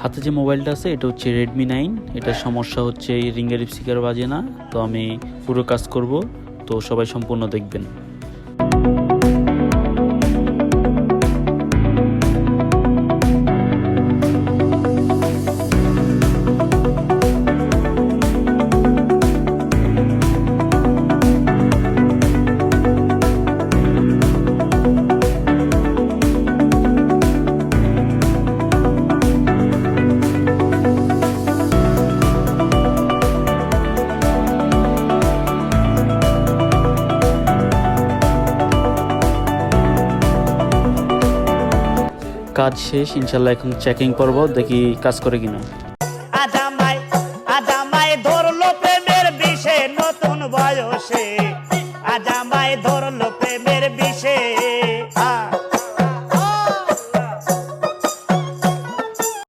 হাতে যে মোবাইলটা আছে এটা হচ্ছে Redmi 9। এটার সমস্যা হচ্ছে এই রিঙ্গার স্পিকার বাজে না। তো আমি পুরো কাজ করব, তো সবাই সম্পূর্ণ দেখবেন। কাজ শেষ, ইনশাল্লাহ এখন চেকিং করব, দেখি কাজ করে কিনা।